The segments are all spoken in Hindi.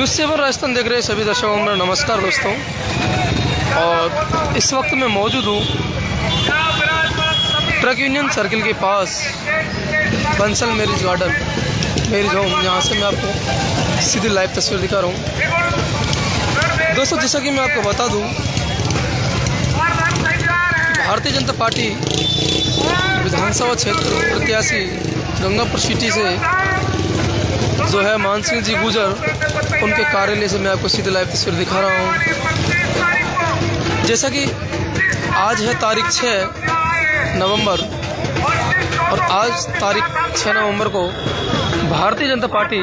न्यूज़ 7 राजस्थान देख रहे सभी दर्शकों में नमस्कार दोस्तों। और इस वक्त मैं मौजूद हूँ ट्रक यूनियन सर्किल के पास Bansal marriage garden marriage home, यहाँ से मैं आपको सीधी लाइव तस्वीर दिखा रहा हूँ। दोस्तों जैसा कि मैं आपको बता दूँ, भारतीय जनता पार्टी विधानसभा क्षेत्र प्रत्याशी गंगापुर सिटी से जो है मान सिंह जी गुजर, उनके कार्यालय से मैं आपको सीधे लाइव तस्वीर दिखा रहा हूँ। जैसा कि आज है तारीख 6 नवंबर और आज तारीख 6 नवंबर को भारतीय जनता पार्टी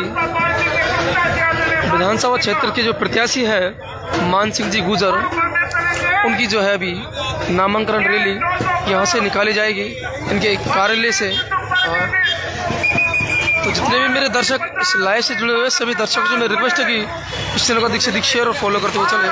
विधानसभा क्षेत्र के जो प्रत्याशी है मान सिंह जी गुजर, उनकी जो है अभी नामांकन रैली यहाँ से निकाली जाएगी इनके कार्यालय से। तो जितने भी मेरे दर्शक इस लाइव से जुड़े हुए सभी दर्शकों से मेरी रिक्वेस्ट है कि इस चैनल को अधिक से अधिक शेयर और फॉलो करते हुए चले।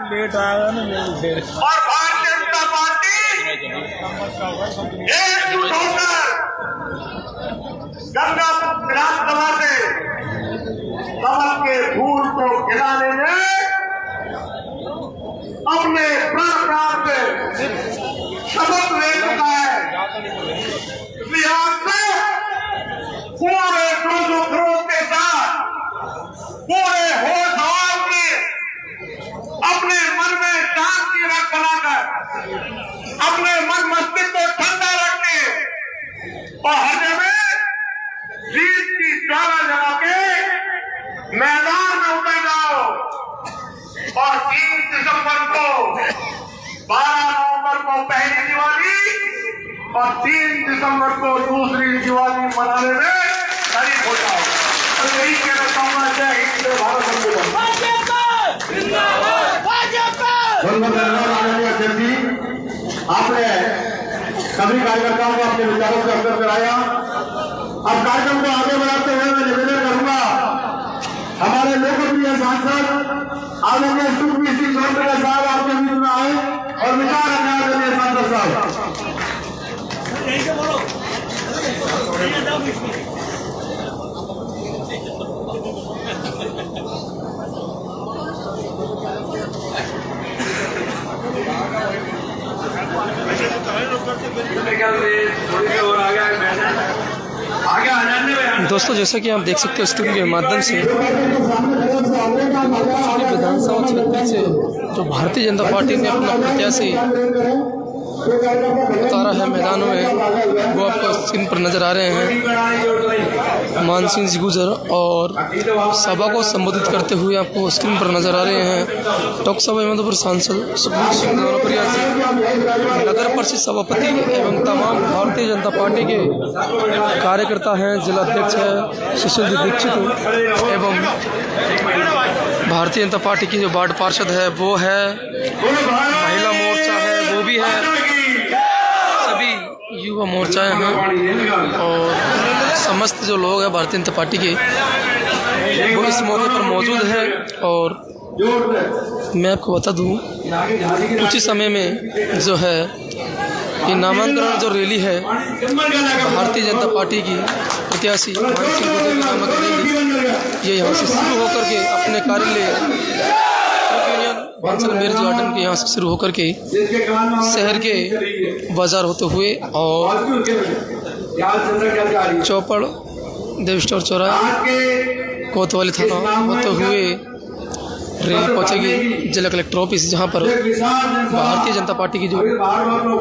लेट आया ना मेरे से। और भारतीय जनता पार्टी एकजुट होकर गंगापुर विधानसभा से कमल के फूल को खिलाने में अपने प्राण से शपथ ले चुका है। बिहार से पूरे जोश के साथ पूरे होश हवास में अपने मन में शांति बनाकर अपने मन मस्तिष्क को ठंडा रखने और हर जगह जीत की ज्वाला जला के मैदान में उतर जाओ। और 3 दिसंबर को 12 नवंबर को पहली दिवाली और 3 दिसंबर को दूसरी दिवाली मनाने में शरीक हो जाओ। तो यही कहना चाहूंगा, जय हिंद, जय भारत जी। आपने सभी कार्यकर्ताओं को अपने विचारों से अवगत कराया। अब कार्यक्रम को आगे बढ़ाते हुए मैं निवेदन करूंगा, हमारे लोकप्रिय सांसद आदरणीय सुखबीर सिंह सोनटरिया साहब आपके बीच में आए और विचार रखना। आदरणीय सांसद साहब दोस्तों जैसा कि आप देख सकते हो स्क्रीन के माध्यम से विधानसभा क्षेत्र से जो भारतीय जनता पार्टी ने अपना प्रत्याशी उतारा है मैदानों में, वो आपको स्क्रीन पर नजर आ रहे हैं मान सिंह जी गुजर, और सभा को संबोधित करते हुए आपको स्क्रीन पर नजर आ रहे हैं टोक सभा मधुपुर सांसद सुखबीर सिंह गौरवप्रिया जी, नगर परिषद सभापति एवं तमाम भारतीय जनता पार्टी के कार्यकर्ता हैं। जिलाध्यक्ष है सुशील दीक्षित एवं भारतीय जनता पार्टी की जो वार्ड पार्षद है वो है, महिला मोर्चा है वो भी है, सभी युवा मोर्चा हैं और समस्त जो लोग हैं भारतीय जनता पार्टी के वो इस मौके पर मौजूद है। और मैं आपको बता दूं, कुछ ही समय में जो है ये नामांकन जो रैली है भारतीय जनता पार्टी की प्रत्याशी मान सिंह गुजर की नामांकन रैली, ये यहाँ से शुरू होकर के अपने कार्यालय बंसल मैरिज गार्डन के यहाँ से शुरू होकर के शहर के बाजार होते हुए और चौपड़ देव स्टोर चौराहे कोतवाली थाना होते हुए रैली पहुंचेगी जिला कलेक्टर ऑफिस, जहां पर भारतीय जनता पार्टी की जो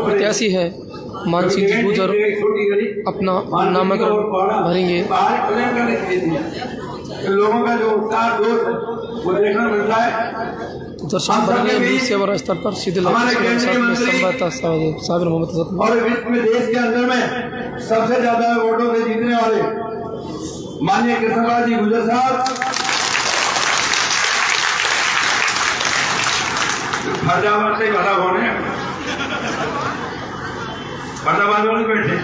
प्रत्याशी है मान सिंह जी गुर्जर अपना नामांकन भरेंगे। लोगों का जो उत्साह जोश वो देखने मिलता है। दर्शक बनेंगे न्यूज सेवा स्तर पर सीधे संवाददाता साबिर मोहम्मद और विश्व में देश के अंदर में सबसे ज्यादा वोटों से जीतने वाले माननीय कृष्णलाल जी गुर्जर साहब फरीदाबाद से खड़ा होने फरीदाबाद वाले बैठे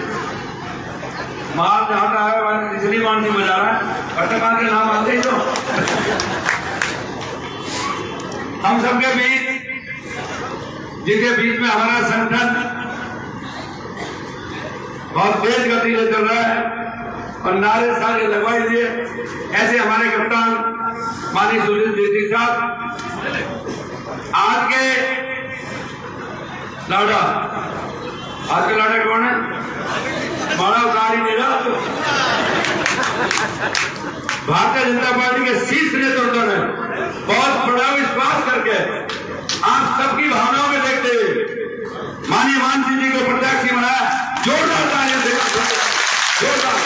माल जहाँ का है इसलिए मान नहीं बजा रहा है, फरीदाबाद के नाम आते ही तो हम सबके बीच जिनके बीच में हमारा संगठन बहुत तेज गति से चल रहा है और नारे सारे लगवाई दिए, ऐसे हमारे कप्तान माननीय सुनील देसी साहब आज के लाडा कौन है? बड़ा उतारी मेरा भारतीय जनता पार्टी के शीर्ष नेतृत्व ने बहुत बड़ा विश्वास करके आप सबकी भावनाओं में देखते हुए माननीय मान सिंह जी को प्रत्याशी बनाया। जोरदार तालियां से जोरदार,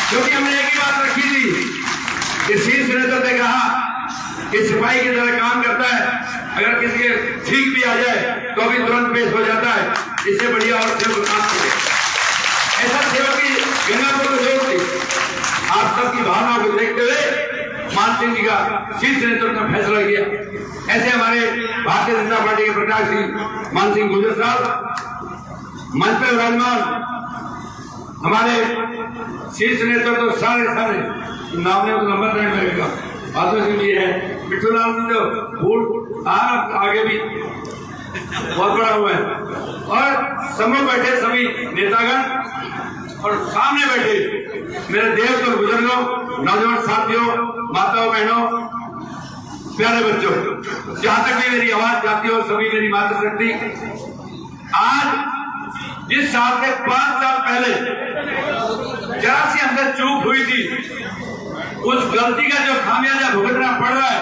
क्योंकि हमने एक ही बात रखी थी कि शीर्ष नेतृत्व ने कहा कि सिपाही की तरह काम करता है, अगर किसी के ठीक भी आ जाए तो भी तुरंत पेश हो जाता है, इससे बढ़िया और सेवक काम करे। ऐसा सेवक की गंगापुर को जरूरत थी। आप सबकी भावनाओं को देखते हुए मान सिंह जी का शीर्ष नेतृत्व ने फैसला किया। ऐसे हमारे भारतीय जनता पार्टी के प्रत्याशी मान सिंह गुर्जर साहब मंच पे विराजमान, हमारे शीर्ष नेतृत्व सारे नाम ने नंबर नहीं लगेगा, बातों से भी है मिठूलाल जी तो फूल आगे भी बहुत बड़ा हुआ है और समूह बैठे सभी नेतागण और सामने बैठे मेरे देव और बुजुर्गों, नौजवान साथियों, माताओं बहनों, प्यारे बच्चों, जहां तक भी मेरी आवाज जाती हो सभी मेरी मातृशक्ति, आज जिस साल से 5 साल पहले जरा सी हमसे चूक हुई थी, उस गलती का जो खामियाजा भुगतना पड़ रहा है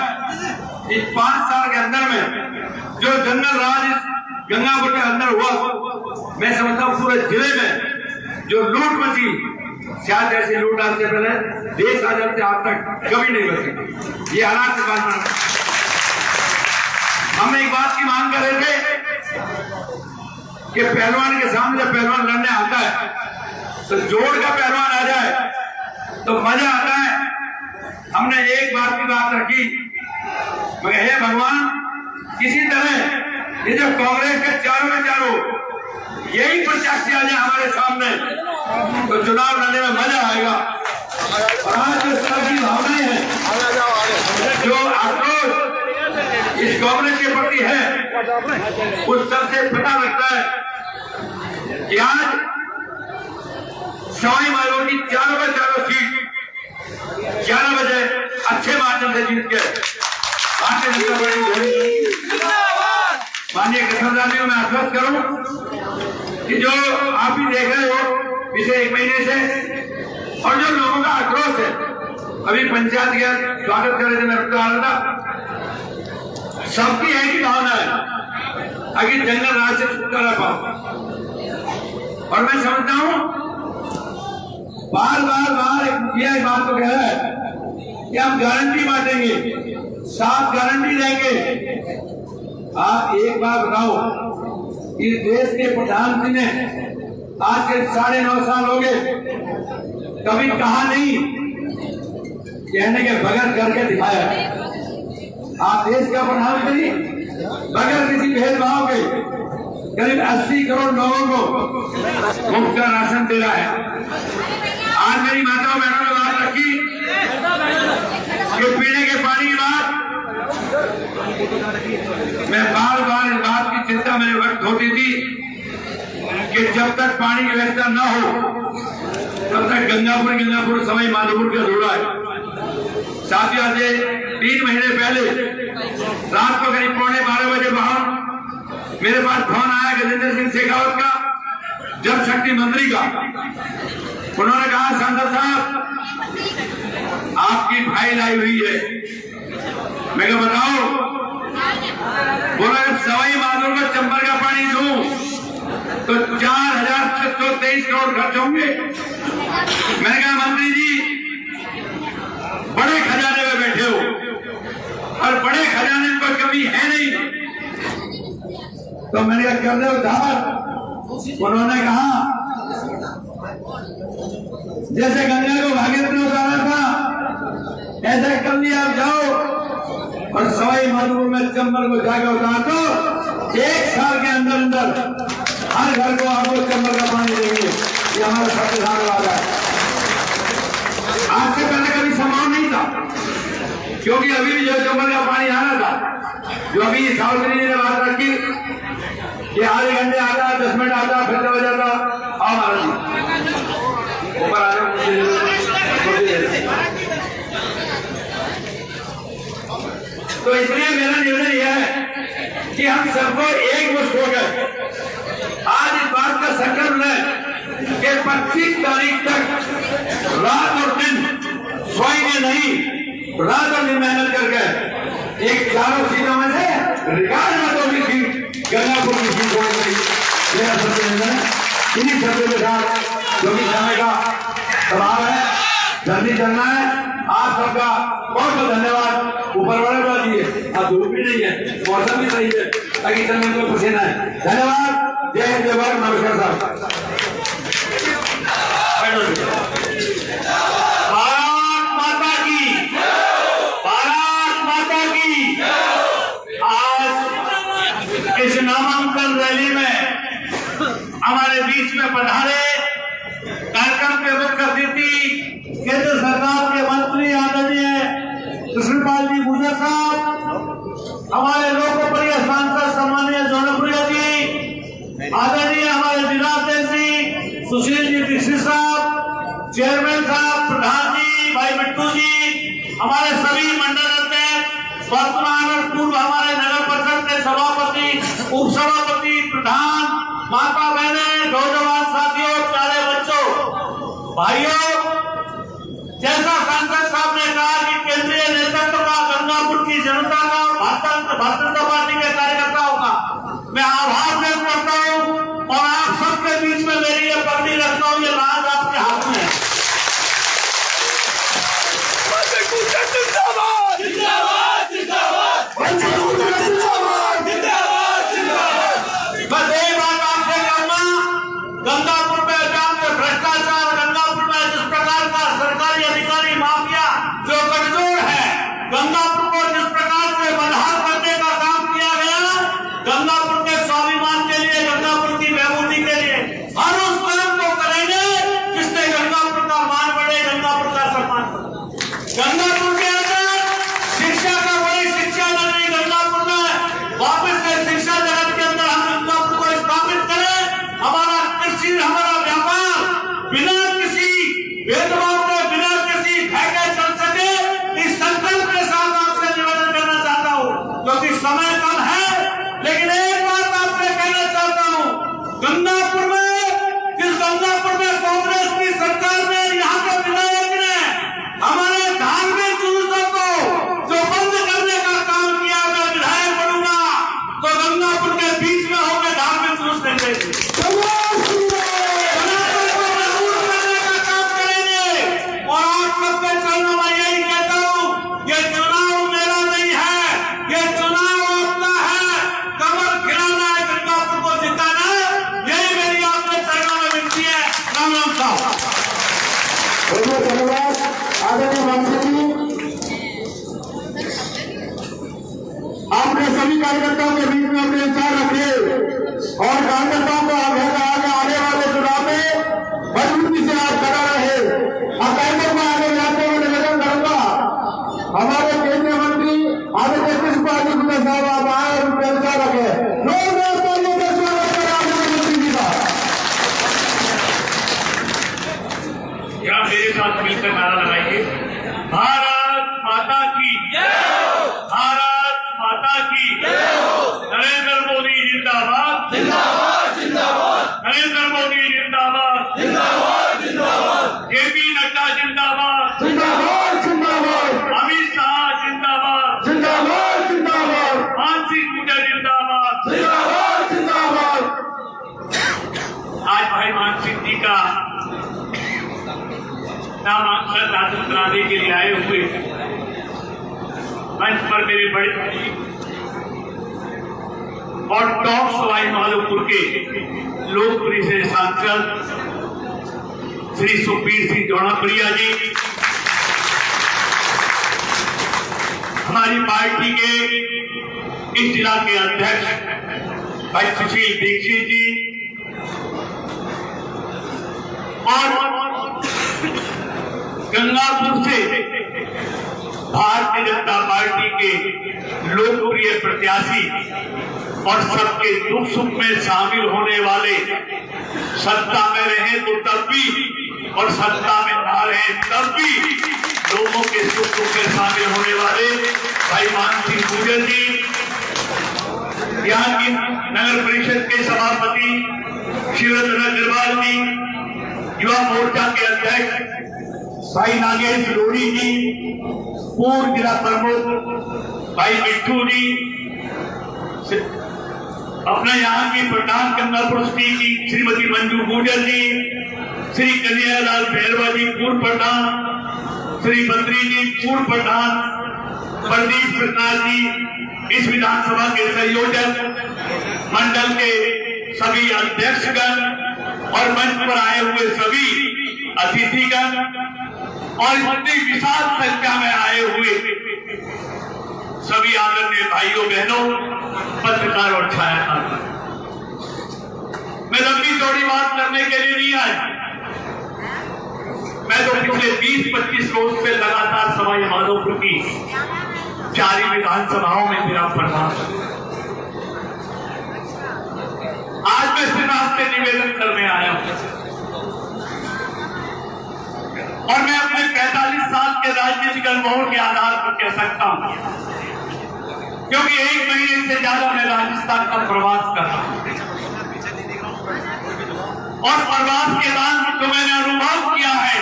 इस 5 साल के अंदर में, जो जंगल राज इस गंगापुर के अंदर हुआ, मैं समझता हूँ पूरे जिले में जो लूट मची, शायद ऐसी लूट आज से पहले देश आजाद से आज तक कभी नहीं बची। ये हालात से बात माना। हम एक बात की मांग कर रहे थे कि पहलवान के सामने जब पहलवान लड़ने आता है तो जोड़ का पहलवान आ जाए तो मजा आता है। हमने एक बात की बात रखी, मगर हे भगवान, किसी तरह ये जो कांग्रेस के चारों यही प्रत्याशी आ जाए हमारे सामने तो चुनाव लड़ने में मजा आएगा। और आज जो सबकी भावनाएं हैं, जो आक्रोश इस कांग्रेस के प्रति है, उस सबसे पता लगता है कि आज सवाई माधोपुर की चारों सीट 11 बजे अच्छे माध्यम से जीत के भारतीय जनता पार्टी माननीय कृष्णलाल जी को मैं आश्वस्त करूं कि जो आप भी देख रहे हो पिछले 1 महीने से और जो लोगों का आक्रोश है, अभी पंचायत के स्वागत कर रहे थे, मैं रुका रहा था, सबकी एक ही भावना है आगे जंगल राज से छुटकारा पाओ। और मैं समझता हूं बार एक मुखिया इस बात को कह रहा है कि हम गारंटी बांटेंगे, 7 गारंटी देंगे। आप एक बार बताओ, इस देश के प्रधानमंत्री ने आज के 9.5 साल हो गए, कभी कहा नहीं, कहने के बगैर करके दिखाया। आप देश का प्रधानमंत्री बगैर किसी भेदभाव के करीब 80 करोड़ लोगों को मुफ्त का राशन दे रहा है। आज मेरी माताओं बहनों ने बात रखी कि पीने के पानी की बात, मैं बार इस बात की चिंता मेरे वक्त होती थी कि जब तक पानी की व्यवस्था न हो तब तक गंगापुर सवाई माधोपुर का अधूरा है। साथियों, आज 3 महीने पहले रात को करीब 12:15 बजे मेरे पास फोन आया गजेंद्र सिंह शेखावत का, जल शक्ति मंत्री का, उन्होंने कहा सांसद साहब आपकी फाइल आई हुई है। मैं क्या बताऊं? बोला सवाई माधोपुर को चंबल का पानी दूं तो 4,623 करोड़ खर्च होंगे। मैंने कहा मंत्री जी बड़े खजाने में बैठे हो और बड़े खजाने में कोई कमी है नहीं, तो मैंने कहा कर दो उधार। उन्होंने कहा जैसे गंगा को भागीरथी ने उतारा था ऐसा कर लिया, आप जाओ और सवाई माधोपुर में चंबल को जाकर उतार दो। 1 साल के अंदर अंदर हर घर को आपको चंबल का पानी देंगे। ये हमारा सबसे सामने वादा है। आज से पहले कभी संभव नहीं था, क्योंकि अभी भी जो चंबल का पानी आना था, जो अभी सावित्री जी ने बात रखी कि आधे घंटे आता, 10 मिनट आता, फिर हो जाता। और महाराज ऊपर आ जाओ। तो इसलिए मेरा निर्णय यह है कि हम सबको एकमुश्त होकर आज इस बात का संकल्प लें कि 25 तारीख तक रात और दिन सोएंगे नहीं, रात और दिन मेहनत करके एक 4 सीटों में से रिकॉर्ड मतों की सीट गंगापुर की सीट हो गई। मेरा सबसे निर्णय इन्हीं शब्दों के साथ, जो कि समय का सवाल है, जल्दी चलना है। आप सबका बहुत बहुत धन्यवाद। ऊपर वाले बता दिए, आज धूप भी नहीं है, मौसम भी सही है, ताकि चलने में पसीना है। धन्यवाद। जय हिंद, जय भारत। नमस्कार साहब। भारत माता की, भारत माता की। आज इस नामांकन रैली में हमारे बीच में पधारे कार्यक्रम के मुख्य अतिथि केंद्र सरकार के मंत्री आदरणीय कृष्णपाल जी गुर्जर साहब, हमारे लोकप्रिय सांसद सम्मानीय जौनप्रिया जी, आदरणीय हमारे जिलाध्यक्ष जी सुशील जी दीक्षित साहब, चेयरमैन साहब, प्रधान जी भाई बिट्टू जी, हमारे सभी मंडल अध्यक्ष, वर्तमान और पूर्व हमारे नगर परिषद के सभापति, उप सभापति, प्रधान, माता बहने, नौजवान साथियों, प्यारे बच्चों, भाइयों, जैसा सांसद साहब ने कहा कि केंद्रीय नेतृत्व का, गंगापुर की जनता का और भारतीय जनता पार्टी के कार्यकर्ताओं का मैं आभार व्यक्त करता हूं और आप सबके बीच में मेरी ये पगड़ी रखता हूं। ये राज आपके हाथ में है। बस यही बात आपसे कहूंगा, गंगापुर में भ्रष्टाचार, गंगापुर में जिस प्रकार का सरकारी अधिकारी माफिया जो गठजोड़ है, गंगापुर को जिस प्रकार से बदहाल करने का काम किया गया, गंगापुर के स्वाभिमान के लिए, गंगापुर की बहबूदी के लिए हर उस काम को करेंगे जिससे गंगापुर का मान बढ़े, गंगापुर का सम्मान बढ़े। गंगापुर के अंदर शिक्षा का बड़ी शिक्षा नगरी गंगापुर में वापस से शिक्षा जगत के अंदर हम गंगापुर को स्थापित करें। हमारा कृषि, हमारा व्यापार बिना किसी भेदभाव के, बिना किसी भय के चल सके, इस संकल्प के साथ आपसे निवेदन करना चाहता हूँ। क्योंकि समय कम है, लेकिन एक बात आपसे कहना चाहता हूँ, गंगापुर में, जिस गंगापुर में कांग्रेस की सरकार में यहाँ के विधायक ने हमारे धार्मिक जुलूसों को जो बंद करने का काम किया, मैं विधायक बनूंगा तो गंगापुर के बीच में होकर धार्मिक जुलूस नहीं देंगे, और आप सबके चरणों में यही कहता हूँ, ये चुनाव मेरा नहीं है, ये चुनाव आपका है। कमल खिलाना है, गंगापुर को जिताना है, यही मेरी आपके चरणों में विनती है। राम राम साहब। धन्यवाद आदरणीय मंत्री जी। आपने सभी कार्यकर्ताओं के बीच में अपने विचार रखे और कार्यकर्ताओं को आगे आने वाले चुनाव में मजबूती से आप खड़ा रहे। कार्यक्रम में आगे जाते हुए निवेदन करूंगा, हमारे केंद्रीय मंत्री आदरणीय कृष्णपाल जी गुर्जर साहब आप आए और उनके विचार रखे। मंत्री जी का क्या मेरे साथ मिलकर नारा लगाइए, भारत माता की, भारत माता की, नरेंद्र मोदी जिंदाबाद, जिंदाबाद। कराने के लिए आए हुए मंच पर मेरे बड़े और टॉप सवाई माधोपुर के लोकप्रिय से सांसद श्री सुखबीर सिंह जौनाप्रिया जी, हमारी पार्टी के इस जिला के अध्यक्ष भाई सुशील दीक्षित जी और गंगापुर से भारतीय जनता पार्टी के लोकप्रिय प्रत्याशी और सबके दुख सुख में शामिल होने वाले, सत्ता में रहे तो तब भी और सत्ता में ना रहे तब भी लोगों के सुख दुख में शामिल होने वाले भाई मान सिंह गुर्जर जी, यहाँ की नगर परिषद के सभापति शिवरत्न अग्रवाल जी, युवा मोर्चा के अध्यक्ष भाई नागेश लोरी जी, पूर्व जिला प्रमुख भाई मिट्ठू जी, अपने यहाँ की प्रधान गंगापुर की श्रीमती मंजू गुर्जर जी, श्री कन्हैयालाल भैरवा जी पूर्व प्रधान, श्री बद्री जी पूर्व प्रधान, प्रदीप प्रकाश जी इस विधानसभा के संयोजक, मंडल के सभी अध्यक्षगण और मंच पर आए हुए सभी अतिथिगण और इतनी विशाल संख्या में आए हुए सभी आदरणीय भाइयों बहनों, पत्रकार और छायाकार, मैं लंबी चौड़ी बात करने के लिए नहीं आया। मैं तो पिछले 20-25 रोज से लगातार सवाई माधोपुर की 4 विधानसभाओं में मेरा प्रवास। आज मैं सिर्फ आपसे निवेदन करने आया हूं और मैं अपने 45 साल के राजनीतिक अनुभव के आधार पर कह सकता हूं, क्योंकि 1 महीने से ज्यादा मैं राजस्थान का प्रवास कर रहा हूं और प्रवास के बाद जो मैंने अनुभव किया है,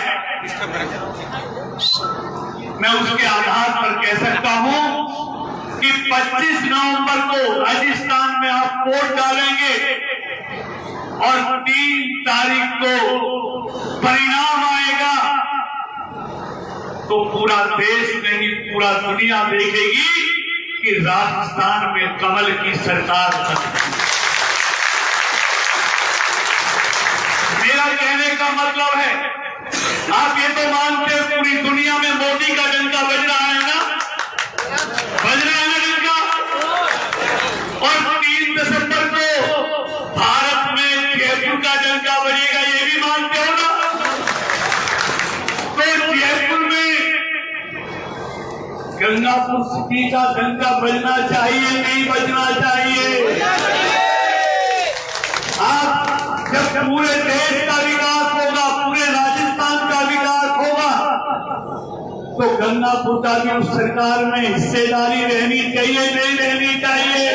मैं उसके आधार पर कह सकता हूं कि 25 नवंबर को राजस्थान में आप वोट डालेंगे और 3 तारीख को परिणाम आएगा तो पूरा देश नहीं, पूरा दुनिया देखेगी कि राजस्थान में कमल की सरकार बनती। मेरा कहने का मतलब है, आप ये तो मानते हैं पूरी दुनिया में मोदी का डंका बज रहा है ना, बज रहा है ना डंका, और 3 दिसंबर को भारत में जयपुर का डंका बजेगा, ये भी मानते हो ना। तो जयपुर में गंगापुर सिटी का डंका बजना चाहिए, नहीं बजना चाहिए? आप जब पूरे देश का विकास होगा, पूरे राजस्थान का विकास होगा, तो गंगापुर का भी उस सरकार में हिस्सेदारी रहनी चाहिए, नहीं रहनी चाहिए?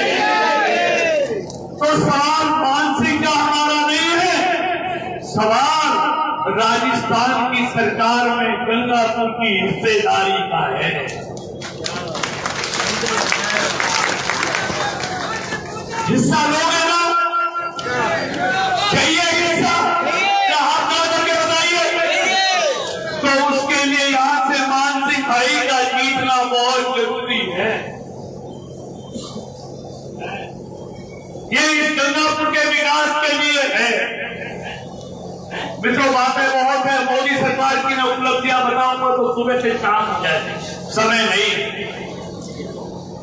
तो सवाल मानसिक का हमारा नहीं है, सवाल राजस्थान की सरकार में गंगापुर की हिस्सेदारी का है। हिस्सा लोगे ना? चाहिए हिस्सा? क्या हाथ खड़ा करके बताइए? तो उसके लिए यहां से मानसिक भाई का जीतना बहुत जरूरी है। ये इस गंगापुर के विकास के लिए है। मित्रों, बातें बहुत है, मोदी सरकार की मैं उपलब्धियां बताऊंगा तो सुबह से शाम हो जाए, समय नहीं।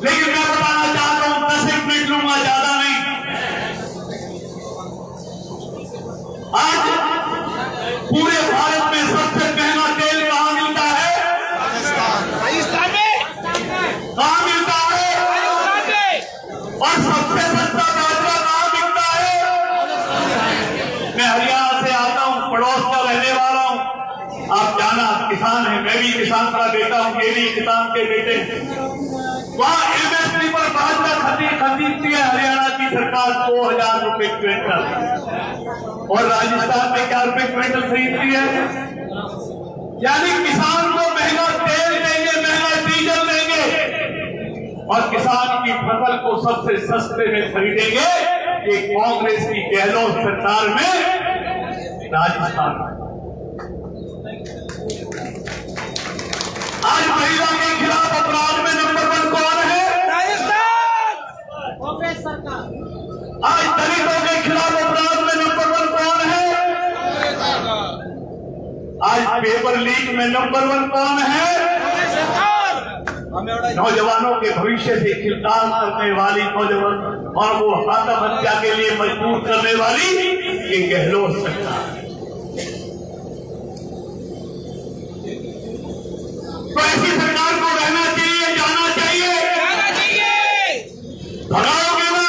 लेकिन मैं बताना चाहता हूं, 10 मिनट लूंगा, ज्यादा नहीं। आज पूरे भारत में सबसे महंगा तेल कहां मिलता है? राजस्थान में। कहां मिलता है? और सबसे सस्ता बाजरा कहां मिलता है? मैं हरियाणा से आता हूं, पड़ोस का रहने वाला हूं। आप जाना, किसान है, मैं भी किसान का बेटा हूं, ये भी किसान के बेटे। वहां एमएसपी पर बाजरा खरीदती है हरियाणा की सरकार 2000 रुपए क्विंटल, और राजस्थान में क्या रुपए क्विंटल खरीदती है? यानी किसान को महंगा तेल देंगे, महंगा डीजल देंगे, और किसान की फसल को सबसे सस्ते में खरीदेंगे। ये कांग्रेस की गहलोत सरकार में राजस्थान आज महिला के खिलाफ अपराध में नंबर 1 कौन है? राजस्थान कांग्रेस सरकार। आज दलितों के खिलाफ अपराध में नंबर 1 कौन है? आज पेपर लीक में नंबर 1 कौन है? नौजवानों के भविष्य से खिलतान करने वाली नौजवान और वो आत्महत्या के लिए मजबूर करने वाली ये गहलोत सरकार। तो ऐसी सरकार को रहना चाहिए, जाना चाहिए, भगाओगे ना?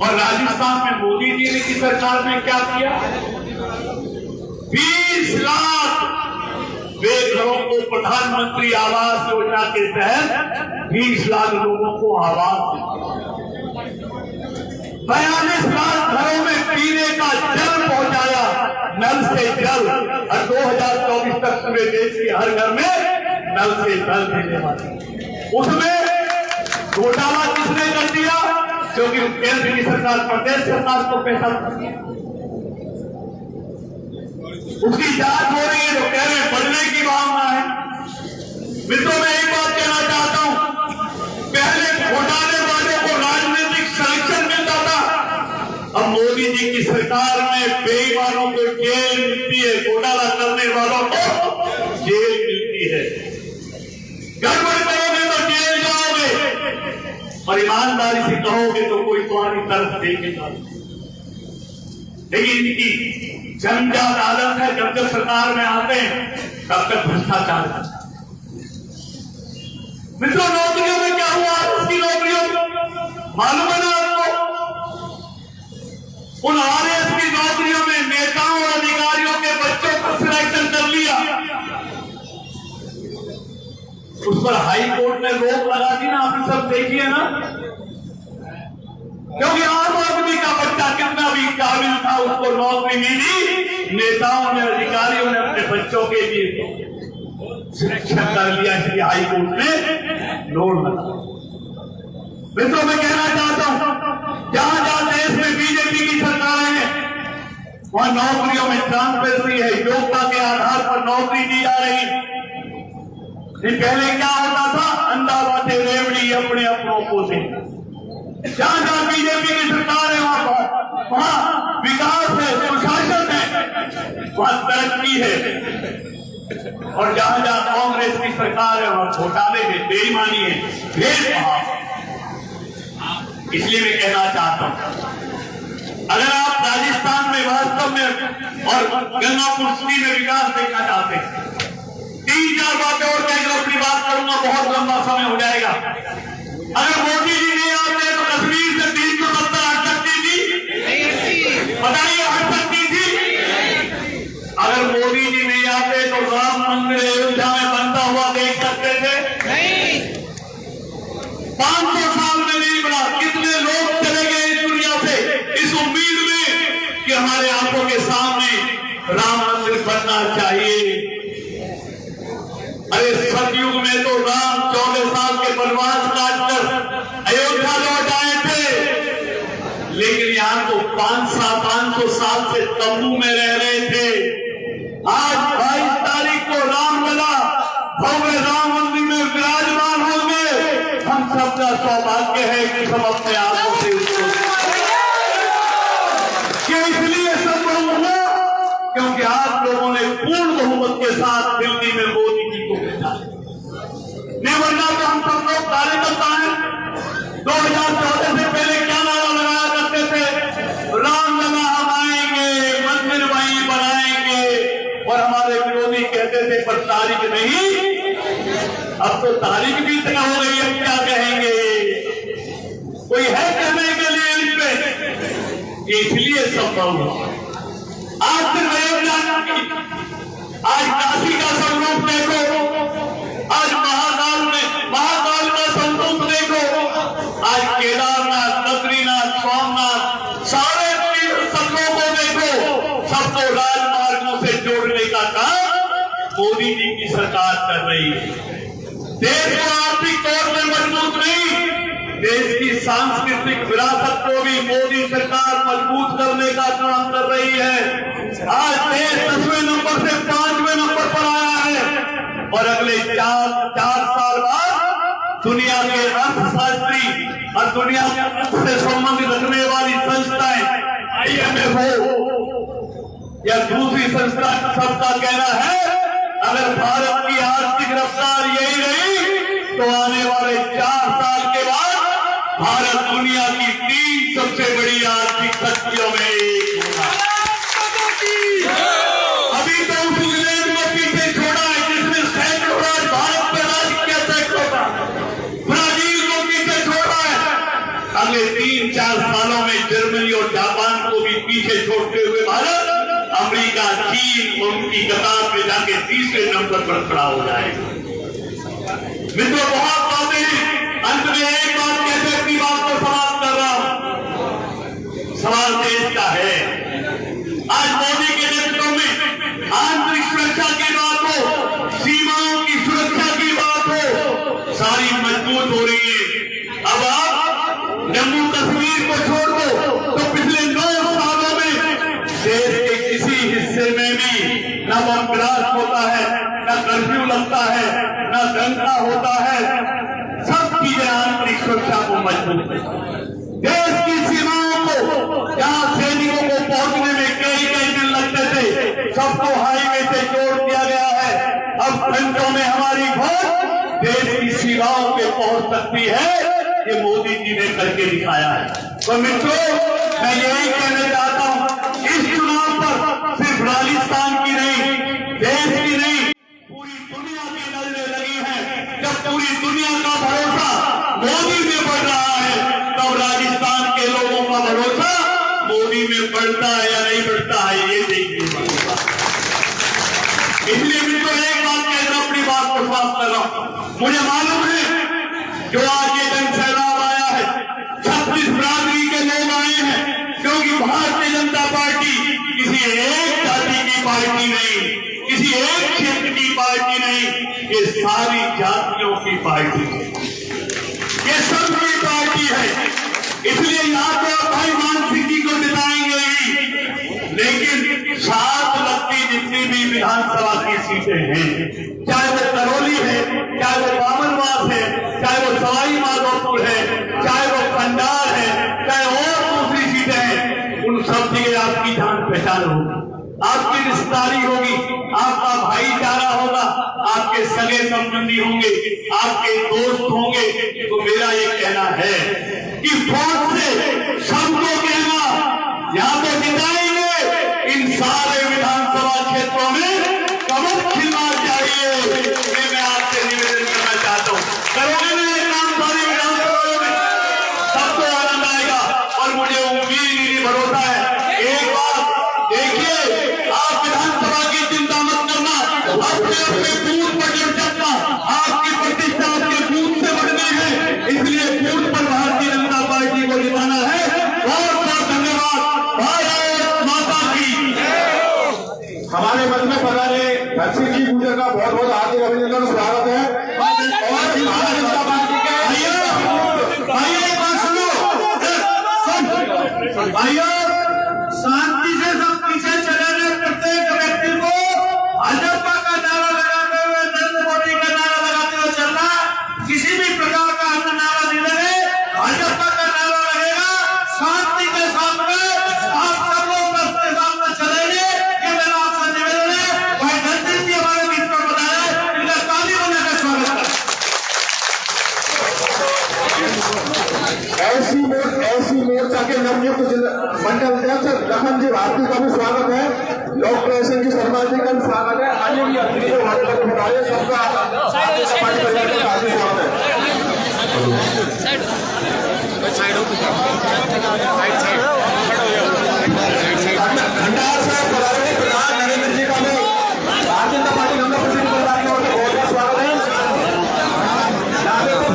और राजस्थान में मोदी जी ने की सरकार ने क्या किया? 20 लाख बेघरों को प्रधानमंत्री आवास योजना के तहत 20 लाख लोगों को आवास दिया। 42 लाख घरों में पीने का जल पहुंचाया, नल से जल। और 2024 तक पूरे देश के हर घर में नल से जल देने वाले। उसमें घोटाला किसने कर दिया? क्योंकि केंद्र की सरकार प्रदेश सरकार को पैसा देती है। उसकी जांच हो रही है, तो कह रहे बढ़ने की भावना है। मित्रों, मैं एक बात कहना चाहता हूं, पहले घोटाले वालों को राजनीतिक संरक्षण मिलता था, अब मोदी जी की सरकार में बेईमानों को जेल मिलती है, घोटाला करने वालों को जेल मिलती है। गड़बड़ करोगे तो जेल जाओगे, और ईमानदारी से कहोगे तो कोई तुम्हारी तरफ देखेगा। लेकिन इनकी जंजाल आदत है, जब जब सरकार में आते हैं तब तक भ्रष्टाचार। मित्रों, नौकरियों में क्या हुआ? उसकी नौकरियों मालूम है ना आपको? उन आरएएस की नौकरियों में नेताओं और अधिकारियों के बच्चों को सिलेक्शन कर लिया। उस पर हाई कोर्ट ने रोक लगा दी ना, आपने सब देखिए ना। क्योंकि आम आदमी का बच्चा कितना भी काबिल था, उसको नौकरी मिली। नेताओं ने, अधिकारियों ने अपने बच्चों के लिए सिलेक्शन कर लिया, इसलिए हाई कोर्ट ने रोक लगा। मित्रों, मैं कहना चाहता हूं, जहां जहां देश में बीजेपी की सरकारें हैं वहां नौकरियों में ट्रांसपेरेंसी है, योग्यता के आधार पर नौकरी दी जा रही। पहले क्या होता था? अंधा बाटे रेवड़ी अपने अपनों को दे। जहां जहां बीजेपी की सरकार है वहां विकास है, सुशासन है, वहां तरक्की है। और जहां जहां कांग्रेस की सरकार है वहां घोटाले है, बेईमानी है, भेदभाव। इसलिए मैं कहना चाहता हूं, अगर आप राजस्थान में वास्तव में और गंगापुर सिटी में विकास देखना चाहते हैं, 3-4 बातें और कहकर अपनी बात करूंगा, बहुत लंबा समय हो जाएगा। अगर मोदी जी नहीं आते तो कश्मीर से 370 हट सकती थी? बताइए, हट सकती थी? अगर मोदी जी नहीं आते तो राम मंदिर अयोध्या में बनता हुआ देख सकते थे? 500 साल में नहीं बना। कितने लोग चले गए इस दुनिया से इस उम्मीद में कि हमारे आंखों के सामने राम मंदिर बनना चाहिए। अरे सतयुग में तो राम 14 साल के वनवास काटकर अयोध्या लौट आए थे, लेकिन यहाँ तो 500 साल से तंबू में रह रहे थे। आज 22 तारीख को रामलला भव्य राम मंदिर में विराजमान होंगे। हम सबका सौभाग्य है कि हम अपने आंखों से उसको इसलिए संभव हुआ क्योंकि आप लोगों ने पूर्ण बहुमत के साथ दिल्ली में मोदी जी को भेजा। नहीं वरना तो हम सब लोग कार्यकर्ता हैं। 2014 से पहले क्या नारा लगाया करते थे? रामलला हम आएंगे, मंदिर वहीं बनाएंगे। और हमारे विरोधी कहते थे पर तारीख नहीं। अब तो तारीख भी इतना हो गई, अब क्या कहेंगे? कोई है कहने के लिए इस पे? इसलिए संभव हुआ। आज सिर्फ आज काशी का स्वरूप देखो, आज महाकाल का स्वरूप देखो, आज केदारनाथ, बद्रीनाथ, सोमनाथ, सारे सबों को देखो। सबको राजमार्गों से जोड़ने का काम मोदी जी की सरकार कर रही है। देश को आर्थिक तौर पर मजबूत नहीं, देश की सांस्कृतिक विरासत को भी मोदी सरकार मजबूत करने का काम कर रही है। आज देश 10वें नंबर से 5वें नंबर पर आया है और अगले चार साल बाद दुनिया के अर्थशास्त्री और दुनिया से संबंध रखने वाली संस्थाएं IMF या दूसरी संस्था सबका कहना है अगर भारत की आर्थिक रफ्तार यही रही तो आने वाले 4 साल के बाद भारत दुनिया की 3 सबसे बड़ी आर्थिक शक्तियों में एक होगा। अभी तो उस इंग्लैंड को पीछे छोड़ा है जिसने सैकड़ों राज भारत पे राज किया, सैकड़ों का ब्राजील को पीछे छोड़ा है। अगले 3-4 सालों में जर्मनी और जापान को भी पीछे छोड़ते हुए भारत अमेरिका, चीन उनकी कतार में जाके 3रे नंबर पर खड़ा हो जाएगा। मित्रों, बहुत बातें हैं, अंत में एक बात कहते अपनी बात को समाप्त कर रहा हूं। सवाल देश का है, आज मोदी के नेतृत्व में आंतरिक सुरक्षा की बात हो, सीमाओं की सुरक्षा की बात हो, सारी मजबूत हो रही है। अब आप जम्मू कश्मीर को छोड़ दो तो पिछले 9 सालों में देश के किसी हिस्से में भी न बम ब्लास्ट होता है, न कर्फ्यू लगता है, न दंगा होता है। सब चीजें आंतरिक सुरक्षा को मजबूत है। देश की सीमाओं को जहां सैनिकों को पहुंचने में कई दिन लगते थे, सबको हाईवे से जोड़ दिया गया है। अब घंटों में हमारी फौज देश की सीमाओं पे पहुंच सकती है। ये मोदी जी ने करके दिखाया है। तो मित्रों, मैं यही कहना चाहता हूं, इस चुनाव पर सिर्फ राजस्थान की नहीं, देश की नहीं, पूरी दुनिया की नजरें लगी हैं। जब पूरी दुनिया का भरोसा मोदी में बढ़ रहा है तब राजस्थान के लोगों का भरोसा मोदी में बढ़ता है या नहीं बढ़ता है, ये देखिए। इसलिए मित्रों, एक बात कहकर अपनी बात को समाप्त कर रहा हूं। मुझे मालूम है जो आज ये जन सैलाब आया है, 36 बिरादरी के लोग आए हैं, क्योंकि भारतीय जनता पार्टी किसी एक जाति की पार्टी नहीं, किसी एक क्षेत्र की पार्टी नहीं, ये सारी जातियों की पार्टी है, ये सबकी पार्टी है। इसलिए यहाँ तो भाई मानसिंह जी को जिताएंगे ही, लेकिन 7 लगती जितनी भी विधानसभा की सीटें हैं, चाहे वो करौली है, चाहे वो बामनवास है, चाहे वो सवाई माधोपुर है, चाहे वो खंडार है, चाहे और दूसरी सीटें हैं, उन सब जगह आपकी जान पहचान होगी, आपकी रिश्तेदारी होगी, आपका भाईचारा होगा, आपके सगे संबंधी होंगे, आपके दोस्त होंगे। तो मेरा ये कहना है कि वोट से सबको कहना या तो जिताएंगे, इन सारे विधानसभा क्षेत्रों में कमल खिलना चाहिए। ये मैं आपसे निवेदन करना चाहता हूँ। करोगे ना ये काम सारी विधानसभाओं में, सबको आनंद आएगा और मुझे उम्मीद ही भरोसा है। एक बात देखिए, आप विधानसभा की चिंता मत करना, अपने बूथ पर जब चलना, आपकी प्रतिष्ठा आपके बूथ से बढ़नी है, इसलिए बूथ पर भारतीय जनता पार्टी को जिताना है। बहुत बहुत धन्यवाद। भारत माता की। हमारे मंच में पधारे धनसिंह जी गुर्जर का बहुत बहुत हार्दिक अभिनंदन, स्वागत है। और भारतीय जनता पार्टी के भाइयों, एक बात सुनो भाइयों, शांति से सब पीछे चले गए। प्रत्येक व्यक्ति को भाजपा का नारा लगाते हुए, नरेंद्र मोदी का नारा लगाते हुए चलना, किसी भी प्रकार का अन्य नारा नहीं लगे, भाजपा का नारा लगेगा। शांति के साथ में आप सब लोग रास्ते सामने चलेंगे, ये मेरा आपसे निवेदन है। भाई धनसिंह जी हमारे बीच में बताया, इनका ताली बजाकर स्वागत करें। ऐसी मोर्चा के नवनियुक्त मंडल अध्यक्ष लखन जी भारती का भी स्वागत है। डॉक्टर एसएन जी शर्मा जी का भी स्वागत है। अन्य भी अतिथि जो हमारे तक बताइए, सबका हार्दिक स्वागत है। भंडार से पधारे प्रधान नरेंद्र जी का भी Bharatiya Janata party number president प्रधान की ओर से बहुत बहुत स्वागत है।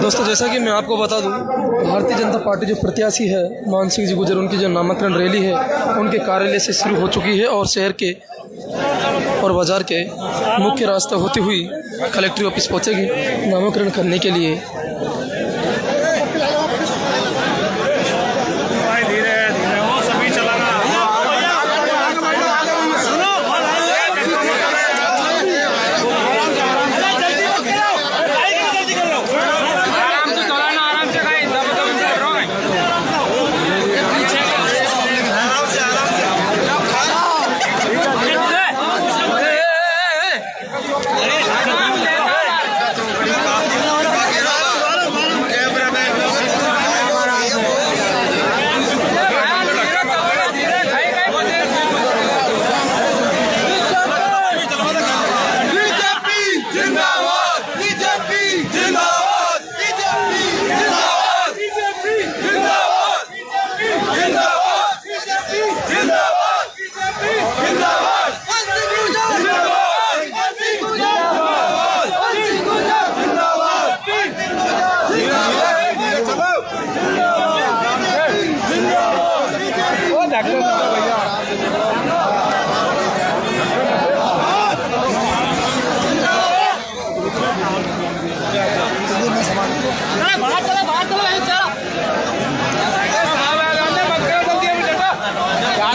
दोस्तों, जैसा कि मैं आपको बता दूं, भारतीय जनता पार्टी जो प्रत्याशी है मानसिंह जी गुर्जर, उनकी जो नामांकन रैली है उनके कार्यालय से शुरू हो चुकी है और शहर के और बाजार के मुख्य रास्ता होती हुई कलेक्ट्री ऑफिस पहुंचेगी नामांकन करने के लिए।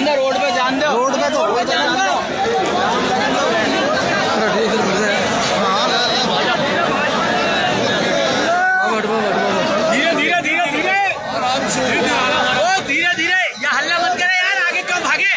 रोड पे जान दो, रोड पे तो जान दो। धीरे धीरे धीरे धीरे ओ धीरे धीरे, या हल्ला मत करे यार, आगे क्यों भागे।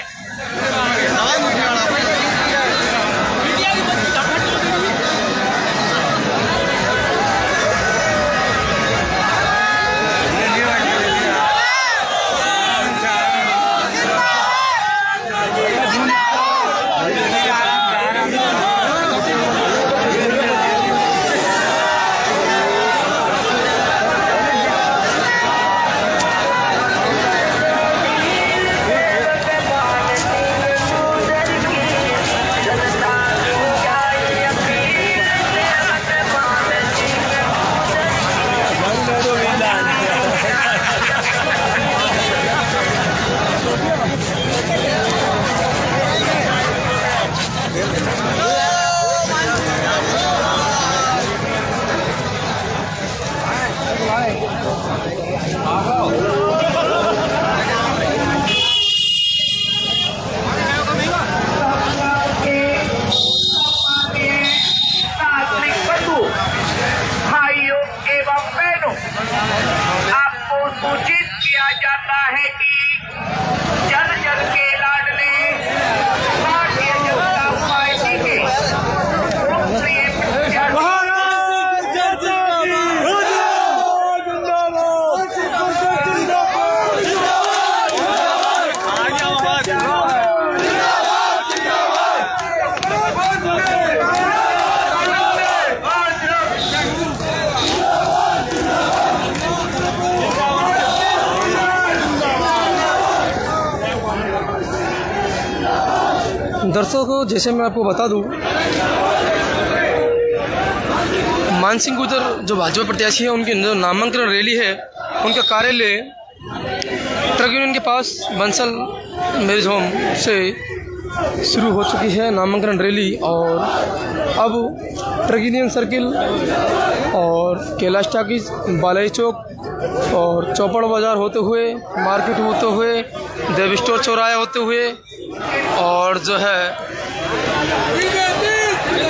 सूचित किया जाता है कि जन जन के लाडले भारतीय जनता पार्टी के लोकप्रिय दर्शकों, जैसे मैं आपको बता दूं, मान सिंह गुर्जर जो भाजपा प्रत्याशी है, उनकी जो नामांकन रैली है, उनका कार्यालय ट्रक यूनियन के पास बंसल मैरिज होम से शुरू हो चुकी है नामांकन रैली। और अब ट्रक यूनियन सर्किल और कैलाश टाकीज, बालाई चौक और चौपड़ बाज़ार होते हुए, मार्केट होते हुए, देव स्टोर चौराया होते हुए और जो है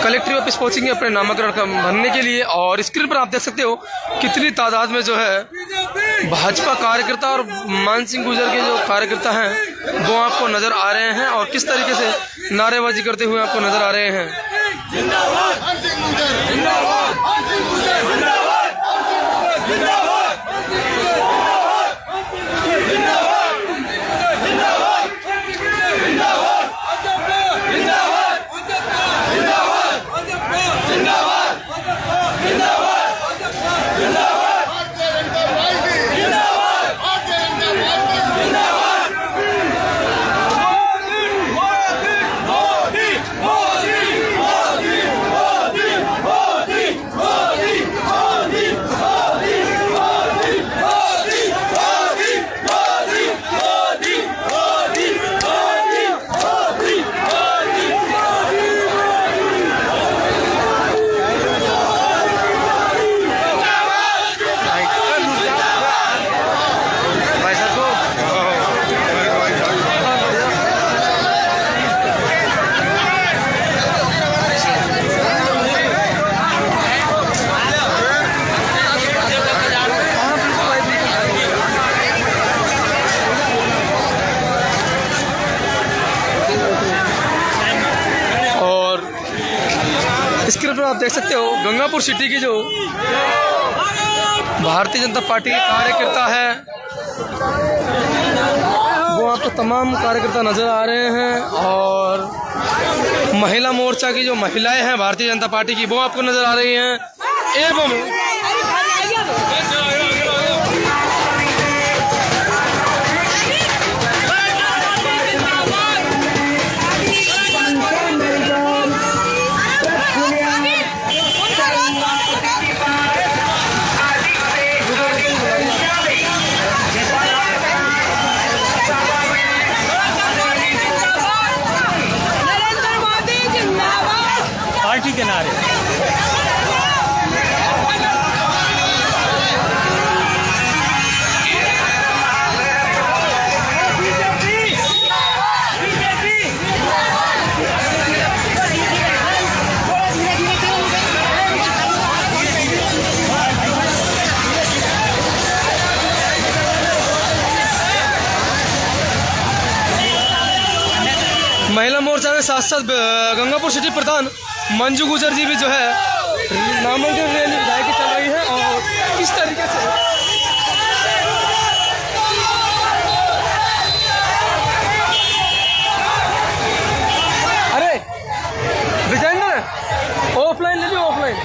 कलेक्ट्रेट ऑफिस पहुंचेंगे अपने नामांकन भरने के लिए। और स्क्रीन पर आप देख सकते हो कितनी तादाद में जो है भाजपा कार्यकर्ता और मान सिंह गुर्जर के जो कार्यकर्ता हैं वो आपको नज़र आ रहे हैं और किस तरीके से नारेबाजी करते हुए आपको नज़र आ रहे हैं। स्क्रीन पर आप देख सकते हो गंगापुर सिटी की जो भारतीय जनता पार्टी के कार्यकर्ता है वो आपको तमाम कार्यकर्ता नज़र आ रहे हैं। और महिला मोर्चा की जो महिलाएं हैं भारतीय जनता पार्टी की वो आपको नज़र आ रही हैं। एवं पार्टी के नारे के साथ साथ गंगापुर सिटी प्रधान मंजू गुजर जी भी जो है नामांकन रैली विधायक की चल रही है। और किस तरीके से अरे विजेंद्र ऑफलाइन ले लो, ऑफलाइन।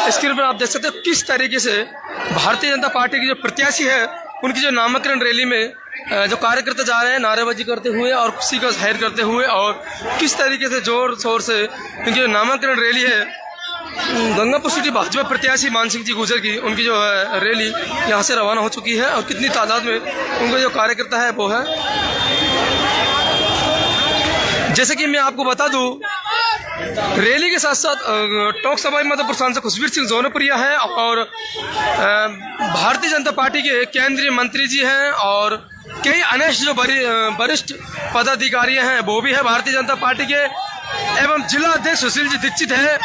स्क्रीन पर आप देख सकते हो किस तरीके से भारतीय जनता पार्टी की जो प्रत्याशी है उनकी जो नामांकन रैली में जो कार्यकर्ता जा रहे हैं नारेबाजी करते हुए और खुशी का जाहिर करते हुए, और किस तरीके से जोर शोर से उनकी जो नामांकन रैली है गंगापुर सिटी भाजपा प्रत्याशी मान सिंह जी गुजर की, उनकी जो है रैली यहाँ से रवाना हो चुकी है। और कितनी तादाद में उनका जो कार्यकर्ता है वो है, जैसे कि मैं आपको बता दूं, रैली के साथ साथ टोंक सभा मधुपुर सांसद खुशबीर सिंह जोनपुरिया है और भारतीय जनता पार्टी के केंद्रीय मंत्री जी हैं और कई अन्य जो वरिष्ठ पदाधिकारी हैं वो भी है भारतीय जनता पार्टी के, एवं जिला अध्यक्ष सुशील जी दीक्षित है,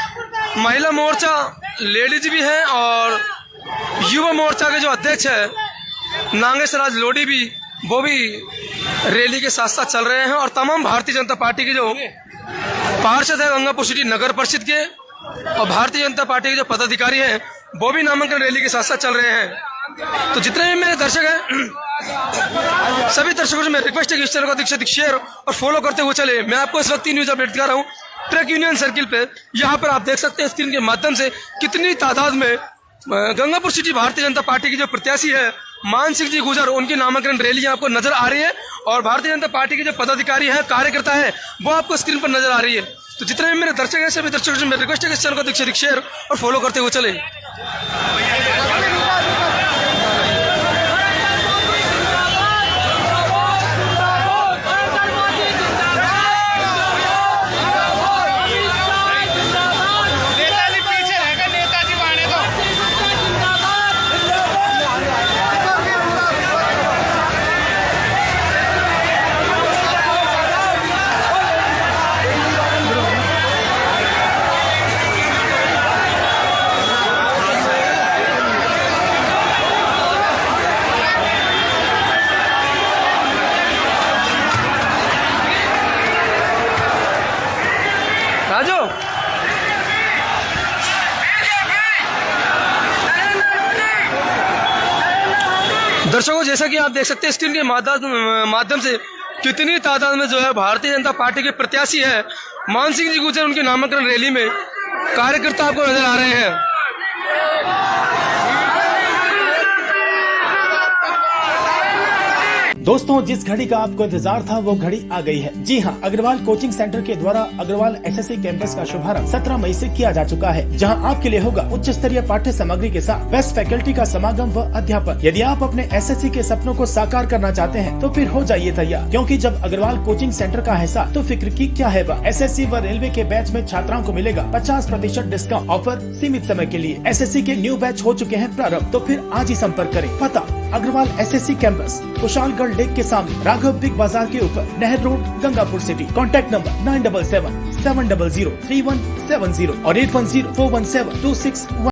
महिला मोर्चा लेडीज भी हैं और युवा मोर्चा के जो अध्यक्ष है नागेश्वर लोडी भी, वो भी रैली के साथ साथ चल रहे हैं। और तमाम भारतीय जनता पार्टी के जो पार्षद है गंगापुर सिटी नगर परिषद के और भारतीय जनता पार्टी के जो पदाधिकारी हैं वो भी नामांकन रैली के साथ साथ चल रहे हैं। तो जितने भी मेरे दर्शक हैं सभी दर्शकों से मैं रिक्वेस्ट है कि इस चैनल को अधिक से अधिक शेयर और फॉलो करते हुए चले। मैं आपको इस वक्त न्यूज अपडेट दिखा रहा हूँ ट्रक यूनियन सर्किल पे। यहाँ पर आप देख सकते हैं स्क्रीन के माध्यम से कितनी तादाद में गंगापुर सिटी भारतीय जनता पार्टी की जो प्रत्याशी है मान सिंह जी गुजर, उनकी नामांकन रैली आपको नजर आ रही है और भारतीय जनता पार्टी के जो पदाधिकारी हैं कार्यकर्ता है वो आपको स्क्रीन पर नजर आ रही है। तो जितने भी मेरे दर्शक हैं सभी दर्शकों से मेरी रिक्वेस्ट है कि इस चैनल को अधिक से अधिक शेयर और फॉलो करते हुए चले। राजू दर्शकों, जैसा कि आप देख सकते हैं स्क्रीन के माध्यम से कितनी तादाद में जो है भारतीय जनता पार्टी के प्रत्याशी है मान सिंह जी गुजर, उनकी नामांकन रैली में कार्यकर्ता आपको नजर आ रहे हैं। दोस्तों, जिस घड़ी का आपको इंतजार था वो घड़ी आ गई है। जी हाँ, अग्रवाल कोचिंग सेंटर के द्वारा अग्रवाल एसएससी कैंपस का शुभारंभ 17 मई से किया जा चुका है, जहां आपके लिए होगा उच्च स्तरीय पाठ्य सामग्री के साथ बेस्ट फैकल्टी का समागम व अध्यापन। यदि आप अपने एसएससी के सपनों को साकार करना चाहते हैं तो फिर हो जाइए तैयार, क्योंकि जब अग्रवाल कोचिंग सेंटर का हिस्सा तो फिक्र की क्या है। एसएससी व रेलवे के बैच में छात्राओं को मिलेगा 50% डिस्काउंट। ऑफर सीमित समय के लिए। एसएससी के न्यू बैच हो चुके हैं प्रारंभ, तो फिर आज ही संपर्क करें। पता Agarwal SSC campus, Kushalgarh lake के सामने, राघव बिग बाजार के ऊपर, नहर road, Gangapur city. Contact number 9777003170 और 81041726